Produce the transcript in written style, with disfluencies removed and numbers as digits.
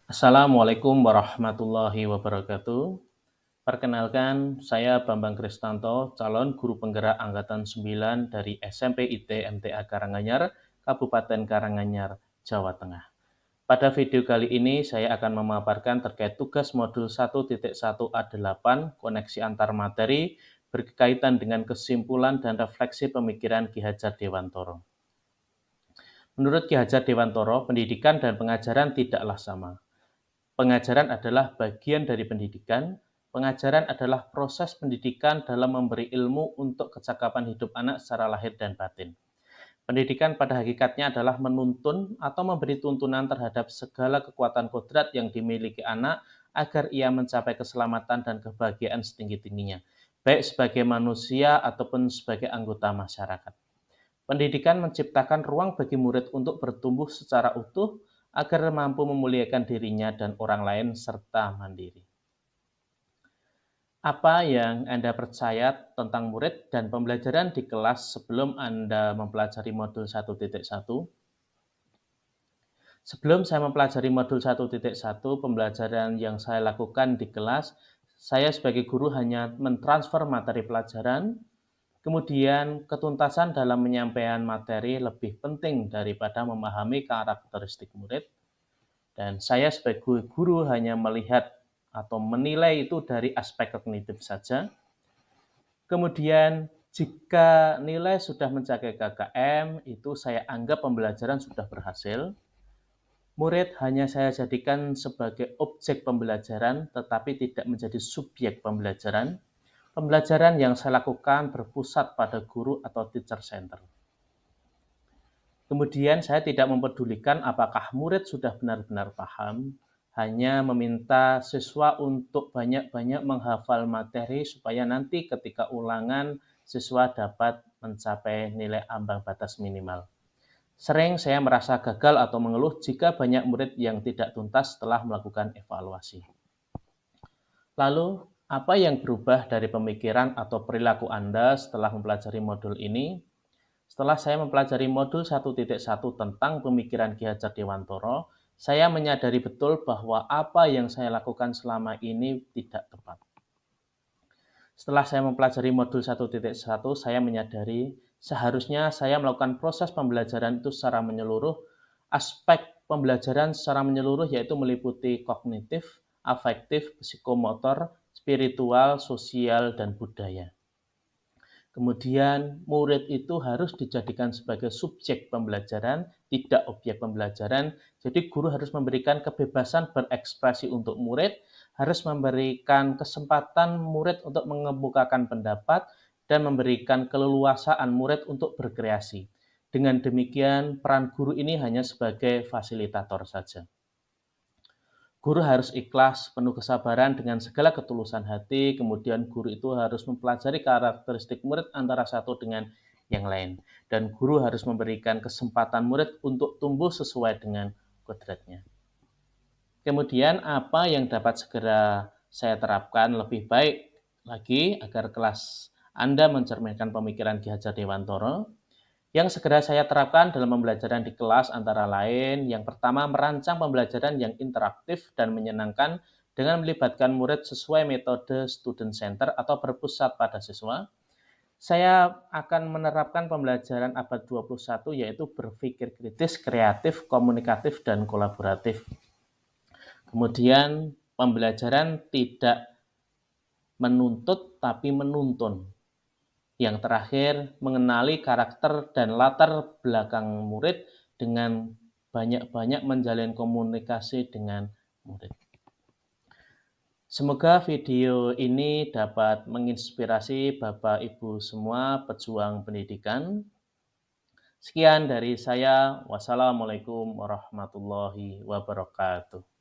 Assalamualaikum warahmatullahi wabarakatuh. Perkenalkan, saya Bambang Kristanto, calon guru penggerak Angkatan 9 dari SMP IT MTA Karanganyar, Kabupaten Karanganyar, Jawa Tengah. Pada video kali ini, saya akan memaparkan terkait tugas modul 1.1A8 koneksi antar materi berkaitan dengan kesimpulan dan refleksi pemikiran Ki Hajar Dewantoro. Menurut Ki Hajar Dewantoro, pendidikan dan pengajaran tidaklah sama. Pengajaran adalah bagian dari pendidikan. Pengajaran adalah proses pendidikan dalam memberi ilmu untuk kecakapan hidup anak secara lahir dan batin. Pendidikan pada hakikatnya adalah menuntun atau memberi tuntunan terhadap segala kekuatan kodrat yang dimiliki anak agar ia mencapai keselamatan dan kebahagiaan setinggi-tingginya, baik sebagai manusia ataupun sebagai anggota masyarakat. Pendidikan menciptakan ruang bagi murid untuk bertumbuh secara utuh agar mampu memuliakan dirinya dan orang lain serta mandiri. Apa yang Anda percaya tentang murid dan pembelajaran di kelas sebelum Anda mempelajari modul 1.1? Sebelum saya mempelajari modul 1.1, pembelajaran yang saya lakukan di kelas, saya sebagai guru hanya mentransfer materi pelajaran. Kemudian, ketuntasan dalam menyampaikan materi lebih penting daripada memahami karakteristik murid. Dan saya sebagai guru hanya melihat atau menilai itu dari aspek kognitif saja. Kemudian, jika nilai sudah mencapai KKM, itu saya anggap pembelajaran sudah berhasil. Murid hanya saya jadikan sebagai objek pembelajaran, tetapi tidak menjadi subjek pembelajaran. Pembelajaran yang saya lakukan berpusat pada guru atau teacher center. Kemudian saya tidak mempedulikan apakah murid sudah benar-benar paham, hanya meminta siswa untuk banyak-banyak menghafal materi supaya nanti ketika ulangan siswa dapat mencapai nilai ambang batas minimal. Sering saya merasa gagal atau mengeluh jika banyak murid yang tidak tuntas setelah melakukan evaluasi. Lalu, apa yang berubah dari pemikiran atau perilaku Anda setelah mempelajari modul ini? Setelah saya mempelajari modul 1.1 tentang pemikiran Ki Hajar Dewantoro, saya menyadari betul bahwa apa yang saya lakukan selama ini tidak tepat. Setelah saya mempelajari modul 1.1, saya menyadari seharusnya saya melakukan proses pembelajaran itu secara menyeluruh. Aspek pembelajaran secara menyeluruh yaitu meliputi kognitif, afektif, psikomotor, spiritual, sosial, dan budaya. Kemudian murid itu harus dijadikan sebagai subjek pembelajaran, tidak objek pembelajaran. Jadi guru harus memberikan kebebasan berekspresi untuk murid, harus memberikan kesempatan murid untuk mengemukakan pendapat, dan memberikan keleluasaan murid untuk berkreasi. Dengan demikian, peran guru ini hanya sebagai fasilitator saja. Guru harus ikhlas, penuh kesabaran dengan segala ketulusan hati, kemudian guru itu harus mempelajari karakteristik murid antara satu dengan yang lain. Dan guru harus memberikan kesempatan murid untuk tumbuh sesuai dengan kodratnya. Kemudian apa yang dapat segera saya terapkan lebih baik lagi agar kelas Anda mencerminkan pemikiran Ki Hajar Dewantoro? Yang segera saya terapkan dalam pembelajaran di kelas antara lain, yang pertama merancang pembelajaran yang interaktif dan menyenangkan dengan melibatkan murid sesuai metode student center atau berpusat pada siswa. Saya akan menerapkan pembelajaran abad 21 yaitu berpikir kritis, kreatif, komunikatif, dan kolaboratif. Kemudian pembelajaran tidak menuntut tapi menuntun. Yang terakhir, mengenali karakter dan latar belakang murid dengan banyak-banyak menjalin komunikasi dengan murid. Semoga video ini dapat menginspirasi Bapak Ibu semua pejuang pendidikan. Sekian dari saya. Wassalamualaikum warahmatullahi wabarakatuh.